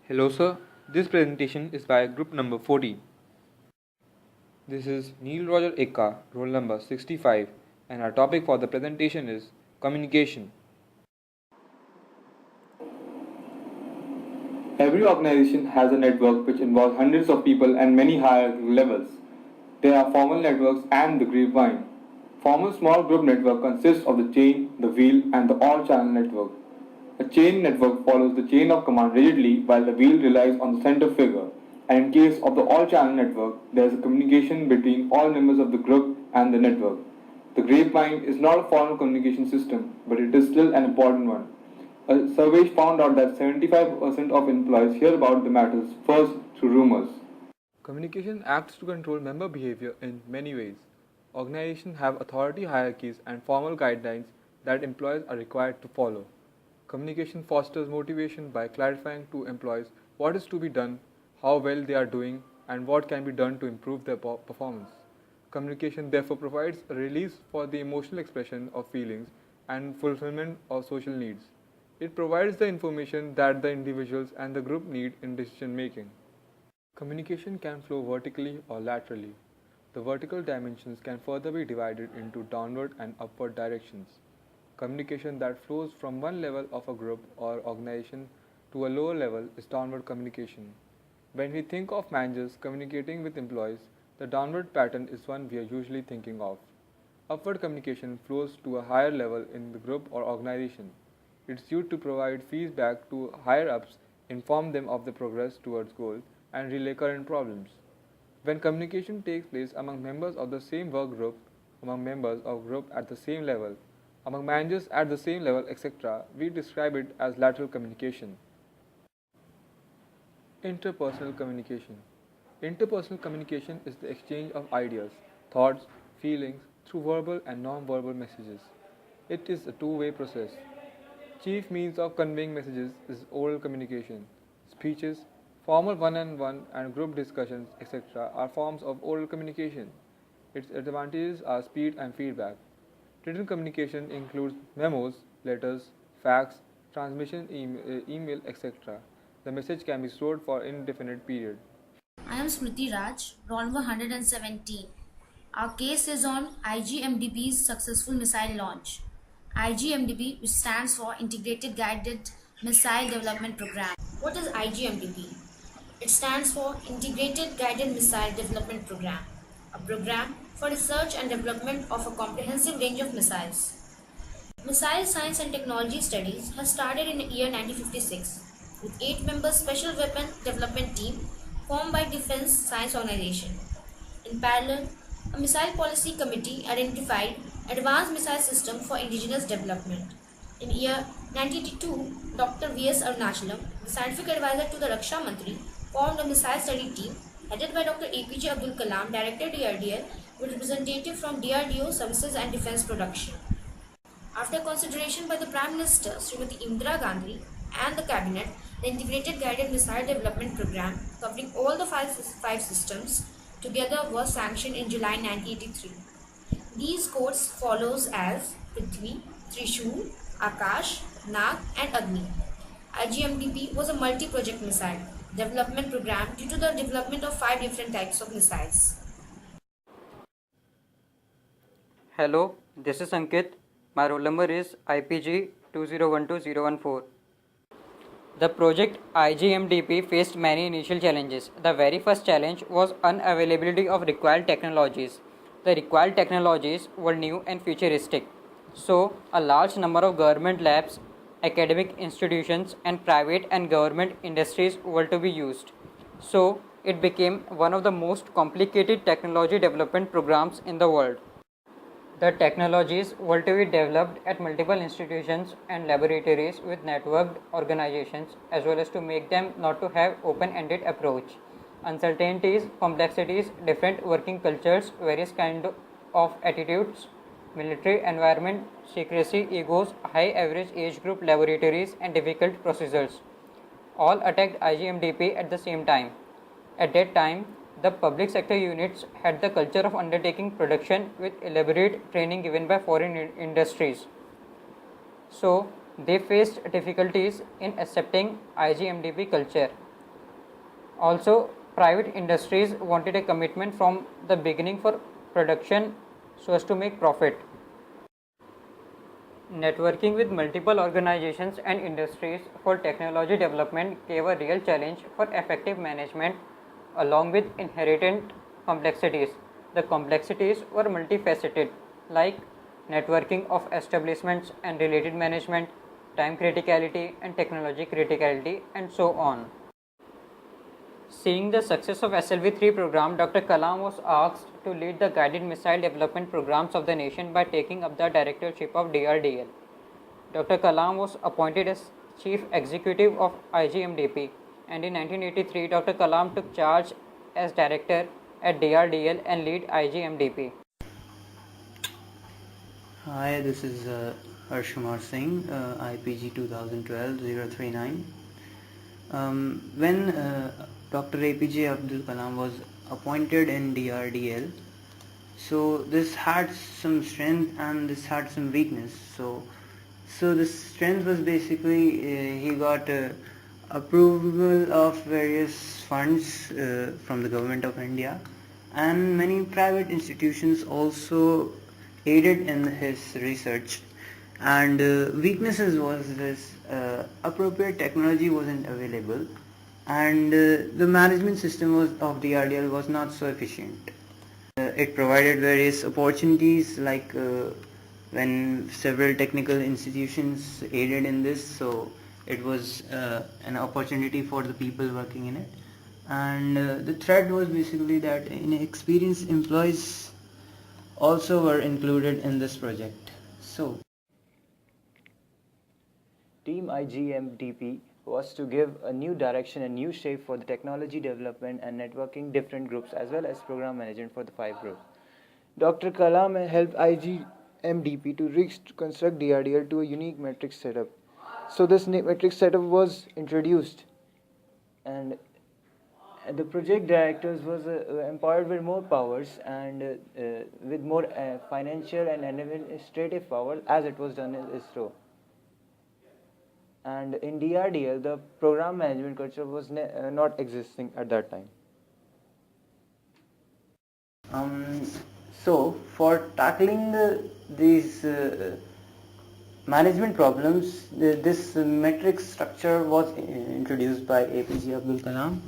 Hello sir, this presentation is by group number 40. This is Neil Roger Ekka, roll number 65, and our topic for the presentation is communication. Every organization has a network which involves hundreds of people and many hierarchical levels. There are formal networks and the grapevine. Formal small group network consists of the chain, the wheel, and the all-channel network. A chain network follows the chain of command rigidly while the wheel relies on the center figure. And in case of the all-channel network, there is a communication between all members of the group and the network. The grapevine is not a formal communication system, but it is still an important one. A survey found out that 75% of employees hear about the matters first through rumors. Communication acts to control member behavior in many ways. Organizations have authority hierarchies and formal guidelines that employees are required to follow. Communication fosters motivation by clarifying to employees what is to be done, how well they are doing, and what can be done to improve their performance. Communication therefore provides a release for the emotional expression of feelings and fulfillment of social needs. It provides the information that the individuals and the group need in decision making. Communication can flow vertically or laterally. The vertical dimensions can further be divided into downward and upward directions. Communication that flows from one level of a group or organization to a lower level is downward communication. When we think of managers communicating with employees, the downward pattern is one we are usually thinking of. Upward communication flows to a higher level in the group or organization. It's used to provide feedback to higher ups, inform them of the progress towards goals, and relay current problems. When communication takes place among members of the same work group, among members of group at the same level, among managers at the same level, etc., we describe it as lateral communication. Interpersonal communication. Interpersonal communication is the exchange of ideas, thoughts, feelings through verbal and non-verbal messages. It is a two-way process. Chief means of conveying messages is oral communication. Speeches, formal one-on-one and group discussions, etc., are forms of oral communication. Its advantages are speed and feedback. Written communication includes memos, letters, fax, transmission, email, etc. The message can be stored for indefinite period. I am Smriti Raj, roll number 117. Our case is on IGMDP's successful missile launch. IGMDP, which stands for Integrated Guided Missile Development Program. What is IGMDP? It stands for Integrated Guided Missile Development Program, a program for research and development of a comprehensive range of missiles. Missile Science and Technology Studies has started in the year 1956 with 8-member Special Weapon Development Team formed by Defense Science Organization. In parallel, a Missile Policy Committee identified advanced missile system for indigenous development. In year 1982, Dr. V.S. Arunachalam, the scientific advisor to the Raksha Mantri, formed a missile study team headed by Dr. APJ Abdul Kalam, Director DRDL, with representative from DRDO Services and Defense Production. After consideration by the Prime Minister Srimati Indira Gandhi and the Cabinet, the Integrated Guided Missile Development Program, covering all the five systems, together was sanctioned in July 1983. These codes follows as Prithvi, Trishul, Akash, Nag and Agni. IGMDP was a multi-project missile development program due to the development of 5 different types of missiles. Hello, this is Ankit. My roll number is IPG 2012014. The project IGMDP faced many initial challenges. The very first challenge was unavailability of required technologies. The required technologies were new and futuristic. So, a large number of government labs, academic institutions, and private and government industries were to be used. So, it became one of the most complicated technology development programs in the world. The technologies were to be developed at multiple institutions and laboratories with networked organizations, as well as to make them not to have open-ended approach. Uncertainties, complexities, different working cultures, various kind of attitudes, military environment, secrecy, egos, high average age group laboratories, and difficult procedures all attacked IGMDP at the same time. At that time, the public sector units had the culture of undertaking production with elaborate training given by foreign industries. So, they faced difficulties in accepting IGMDP culture. Also, private industries wanted a commitment from the beginning for production so as to make profit. Networking with multiple organizations and industries for technology development gave a real challenge for effective management along with inherent complexities. The complexities were multifaceted, like networking of establishments and related management, time criticality and technology criticality, and so on. Seeing the success of SLV-3 program, Dr. Kalam was asked to lead the guided missile development programs of the nation by taking up the directorship of DRDL. Dr. Kalam was appointed as chief executive of IGMDP, and in 1983 Dr. Kalam took charge as director at DRDL and lead IGMDP. Hi, this is Harsh Kumar Singh, IPG 2012-039. When Dr. APJ Abdul Kalam was appointed in DRDL, so this had some strength and this had some weakness. So the strength was basically he got approval of various funds from the government of India, and many private institutions also aided in his research. And weaknesses was this appropriate technology wasn't available, and the management system of DRDL was not so efficient. It provided various opportunities, like when several technical institutions aided in this, so it was an opportunity for the people working in it. And the threat was basically that inexperienced employees also were included in this project. So Team IGMDP was to give a new direction and new shape for the technology development and networking different groups as well as program management for the 5 groups. Dr. Kalam helped IGMDP to reconstruct DRDL to a unique matrix setup. So this matrix setup was introduced, and the project directors was empowered with more powers and with more financial and administrative power as it was done in ISRO. And in DRDL, the program management culture was not existing at that time. So for tackling these management problems, this metric structure was introduced by APJ Abdul Kalam,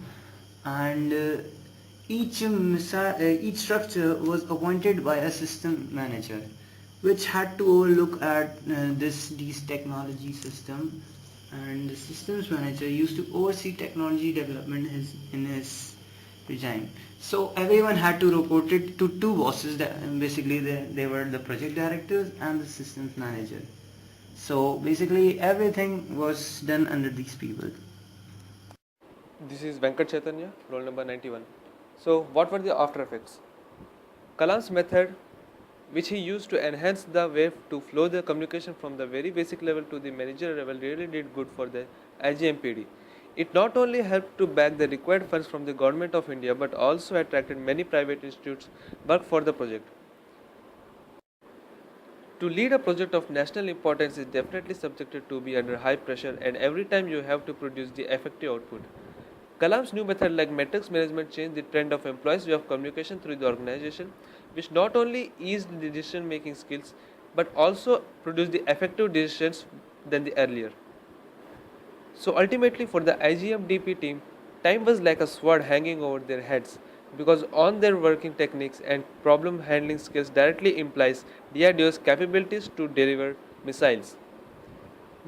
and each structure was appointed by a system manager, which had to overlook at these technology system, and the systems manager used to oversee technology development in his regime. So everyone had to report it to 2 bosses. That basically they were the project directors and the systems manager. So basically everything was done under these people. This is Venkat Chaitanya, roll number 91. So, what were the after effects? Kalam's method, which he used to enhance the way to flow the communication from the very basic level to the managerial level, really did good for the IGMPD. It not only helped to back the required funds from the government of India, but also attracted many private institutes work for the project. To lead a project of national importance is definitely subjected to be under high pressure, and every time you have to produce the effective output. Kalam's new method like matrix management changed the trend of employees' way of communication through the organization, which not only eased the decision making skills but also produced the effective decisions than the earlier. So ultimately for the IGMDP team, time was like a sword hanging over their heads, because on their working techniques and problem handling skills directly implies DRDO's capabilities to deliver missiles.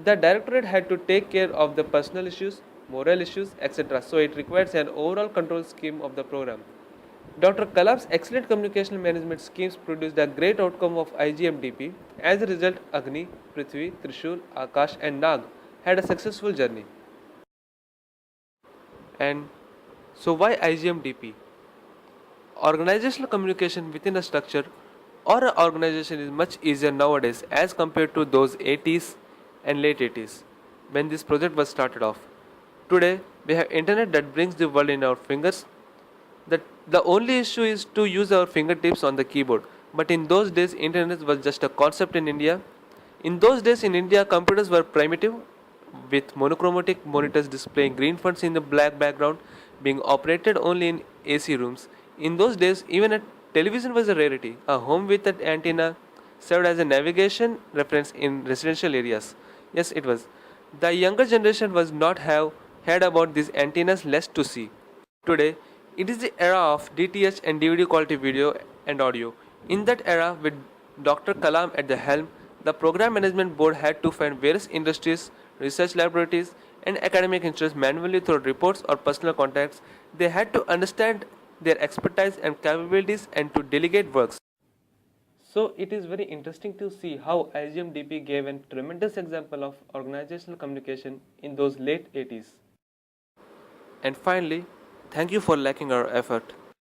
The directorate had to take care of the personal issues, moral issues, etc. So it requires an overall control scheme of the program. Dr. Kalam's excellent communication management schemes produced a great outcome of IGMDP. As a result, Agni, Prithvi, Trishul, Akash and Nag had a successful journey. And so why IGMDP? Organizational communication within a structure or an organization is much easier nowadays as compared to those 80s and late 80s when this project was started off. Today we have internet that brings the world in our fingers. The only issue is to use our fingertips on the keyboard. But in those days internet was just a concept in India. In those days in India, computers were primitive with monochromatic monitors displaying green fonts in the black background. being operated only in AC rooms. In those days, even a television was a rarity. A home with an antenna served as a navigation reference in residential areas. Yes, it was. The younger generation was not have heard about these antennas less to see. Today, it is the era of DTH and DVD quality video and audio. In that era, with Dr. Kalam at the helm, the program management board had to find various industries, research laboratories, and academic interests manually through reports or personal contacts. They had to understand their expertise and capabilities and to delegate works. So it is very interesting to see how IGMDP gave a tremendous example of organizational communication in those late 80s. And finally, thank you for liking our effort.